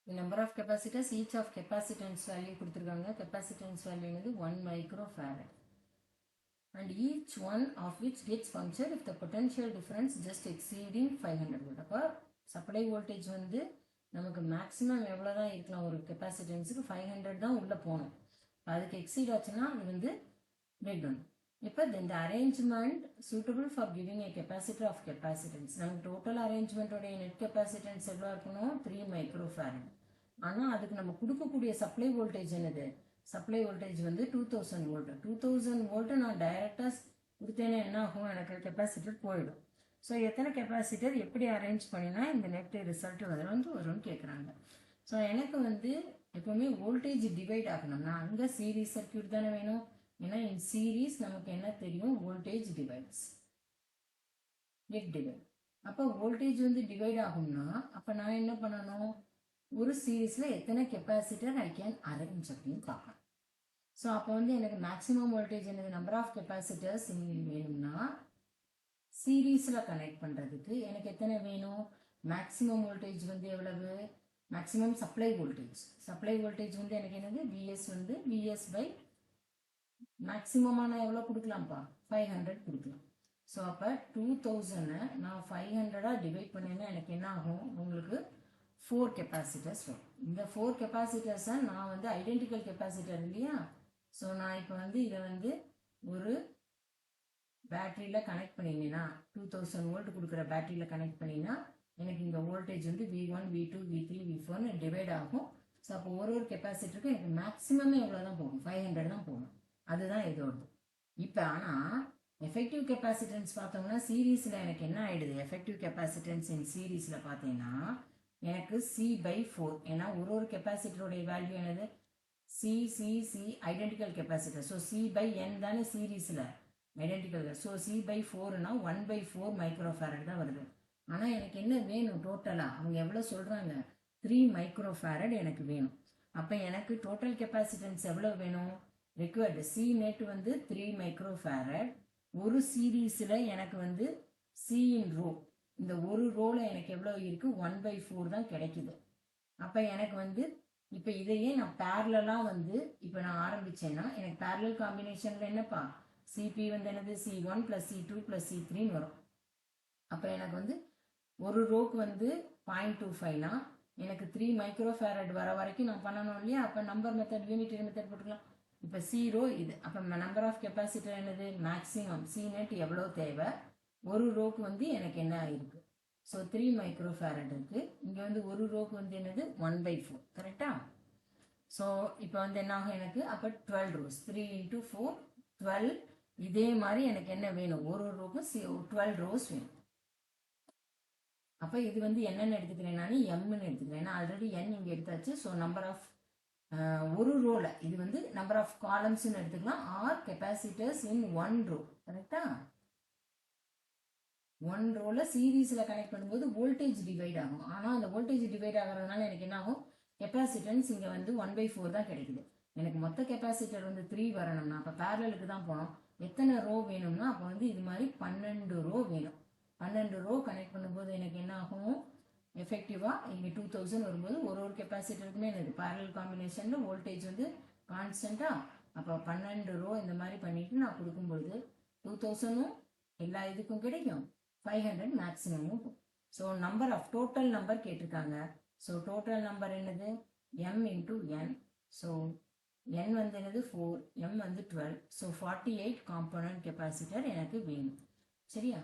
The number of capacitors, each of capacitance value கொடுத்திருக்காங்க. capacitance value என்னது 1 microfarad. And each one of which gets punctured if the potential difference just exceeding 500 volt. அப்போ supply voltage வந்து நமக்கு maximum எவ்வளோதான் இருக்கலாம் ஒரு capacitance-க்கு 500 தான் உள்ள போகணும். அதுக்கு exceed ஆச்சுன்னா அது வந்து breakdown. இப்போ then the arrangement suitable for giving a capacitor of capacitance. நமக்கு total arrangement உடைய net capacitance எவ்வளோ இருக்கணும் 3 microfarad. ஆனால் அதுக்கு நம்ம கொடுக்கக்கூடிய சப்ளை வோல்டேஜ் என்னது சப்ளை வோல்டேஜ் வந்து 2000 வோல்ட் 2000 வோல்ட் நான் டைரெக்டாக கொடுத்தேன்னா என்ன ஆகும் எனக்கு கெப்பாசிட்டர் போயிடும் ஸோ எத்தனை கெப்பாசிட்டர் எப்படி அரேஞ்ச் பண்ணினா இந்த நெட் ரிசல்ட் வரும்னு கேட்குறாங்க ஸோ எனக்கு வந்து எப்போவுமே வோல்டேஜ் டிவைட் ஆகணும்னா அங்கே சீரீஸ் சர்க்கியூட் தானே வேணும் ஏன்னா இன் சீரீஸ் நமக்கு என்ன தெரியும் வோல்டேஜ் டிவைட்ஸ் நெட் டிவைட் அப்போ வோல்டேஜ் வந்து டிவைட் ஆகும்னா அப்போ நான் என்ன பண்ணணும் ஒரு சீரீஸில் எத்தனை கெப்பாசிட்டர் ஐ கேன் அரேஞ்ச் அப்படின்னு பார்க்கலாம் ஸோ அப்போ வந்து எனக்கு மேக்ஸிமம் வோல்டேஜ் என்னது நம்பர் ஆஃப் கெப்பாசிட்டர்ஸ் வேணும்னா சீரீஸில் கனெக்ட் பண்ணுறதுக்கு எனக்கு எத்தனை வேணும் மேக்ஸிமம் வோல்டேஜ் வந்து எவ்வளவு மேக்ஸிமம் சப்ளை வோல்டேஜ் வந்து எனக்கு என்னது விஎஸ் வந்து விஎஸ் பை மேக்ஸிமமான எவ்வளோ கொடுக்கலாம்ப்பா 500 கொடுக்கலாம் ஸோ அப்போ 2000 நான் 500 டிவைட் பண்ணேன்னா எனக்கு என்ன ஆகும் உங்களுக்கு 4 கெப்பாசிட்டர்ஸ் வரும் இந்த 4 கெப்பாசிட்டர்ஸை நான் வந்து ஐடென்டிக்கல் கெப்பாசிட்டர் இல்லையா ஸோ நான் இப்போ வந்து இதை வந்து ஒரு பேட்டரியில் கனெக்ட் பண்ணினேன்னா 2000 வோல்ட் கொடுக்குற பேட்டரியில் கனெக்ட் பண்ணினா எனக்கு இந்த வோல்டேஜ் வந்து V1 V2 V3 V4 divide ஆகும் ஸோ அப்போ ஒரு கெப்பாசிட்டருக்கு எனக்கு மேக்ஸிமமே எவ்வளோ தான் போகும் 500 தான் போகும் அதுதான் இதோடது இப்போ ஆனால் எஃபெக்டிவ் கெப்பாசிட்டன்ஸ் பார்த்தோம்னா சீரீஸில் எனக்கு என்ன ஆகிடுது எஃபெக்டிவ் கெப்பாசிட்டன்ஸ் இன் சீரீஸில் பார்த்தீங்கன்னா எனக்கு C/4 ஏன்னா ஒரு கெப்பாசிட்டருடைய வேல்யூ என்னது C identical capacitor so C/n தானே சீரீஸில் ஐடென்டிக்கல் ஸோ C/4னா 1/4 மைக்ரோஃபேரட் தான் வருது ஆனால் எனக்கு என்ன வேணும் டோட்டலாக அவங்க எவ்வளோ சொல்கிறாங்க 3 மைக்ரோஃபேரட் எனக்கு வேணும் அப்போ எனக்கு டோட்டல் கெப்பாசிட்டன்ஸ் எவ்வளோ வேணும் ரெக்வயர்டு C நெட் வந்து 3 மைக்ரோஃபேரட் ஒரு சீரீஸில் எனக்கு வந்து C இன் ரோ இந்த ஒரு ரோல எனக்கு எவ்வளோ இருக்கு 1/4 தான் கிடைக்குது அப்போ எனக்கு வந்து இப்போ இதையே நான் பேரலாக வந்து இப்போ நான் ஆரம்பிச்சேன்னா எனக்கு பேரலல் காம்பினேஷனில் என்னப்பா சிபி வந்து என்னது C1 + C2 + C3 வரும் அப்போ எனக்கு வந்து ஒரு ரோக்கு வந்து 0.25னா எனக்கு 3 மைக்ரோஃபேரட் வர வரைக்கும் நான் பண்ணணும் இல்லையா அப்போ நம்பர் மெத்தட் யூனிட்டரி மெத்தட் போட்டுக்கலாம் இப்போ C ரோ இது அப்போ நம்பர் ஆஃப் கெப்பாசிட்டர் என்னது மேக்ஸிமம் C நெட் எவ்வளோ தேவை ஒரு ரோக்கு வந்து எனக்கு என்ன இருக்கு ஸோ 3 மைக்ரோஃபேரட் இருக்கு இங்கே வந்து ஒரு ரோக்கு வந்து என்னது 1/4 கரெக்டா ஸோ இப்போ வந்து என்ன ஆகும் எனக்கு அப்போ 12 ரோஸ் 3 × 4 12 இதே மாதிரி எனக்கு என்ன வேணும் ஒரு ரோக்கும் 12 ரோஸ் வேணும் அப்போ இது வந்து என்னென்னு எடுத்துக்கிறேன் நான் எம்னு எடுத்துக்கிறேன் ஏன்னா ஆல்ரெடி n இங்கே எடுத்தாச்சு ஸோ நம்பர் ஆஃப் ஒரு ரோல இது வந்து நம்பர் ஆஃப் காலம்ஸ்ன்னு எடுத்துக்கலாம் ஆர் கெப்பாசிட்டர்ஸ் இன் 1 ரோ கரெக்டா 1 ரோல சீரீஸில் கனெக்ட் பண்ணும்போது வோல்டேஜ் டிவைட் ஆகும் ஆனால் அந்த வோல்டேஜ் டிவைட் ஆகிறதுனால எனக்கு என்ன ஆகும் கெப்பாசிட்டன்ஸ் இங்கே வந்து 1/4 தான் கிடைக்குது எனக்கு மொத்த கெப்பாசிட்டர் வந்து 3 வரணும்னா அப்போ பேரலுக்கு தான் போனோம் எத்தனை ரோ வேணும்னா அப்போ வந்து இது மாதிரி 12 ரோ வேணும் 12 ரோ கனெக்ட் பண்ணும்போது எனக்கு என்ன ஆகும் எஃபெக்டிவாக இங்கே 2000 வரும்போது ஒரு கெப்பாசிட்டருக்குமே எனக்கு பேரல் காம்பினேஷனில் வோல்டேஜ் வந்து கான்ஸ்டண்ட்டாக அப்போ 12 ரோ இந்த மாதிரி பண்ணிட்டு நான் கொடுக்கும்பொழுது 2000 எல்லா இதுக்கும் கிடைக்கும் 500 மேக்ஸிமமும் so number of total number கேட்டிருக்காங்க ஸோ டோட்டல் நம்பர் என்னது m × n ஸோ n வந்து என்னது 4 m வந்து 12 ஸோ 48 காம்போனன்ட் கெப்பாசிட்டர் எனக்கு வேணும் சரியா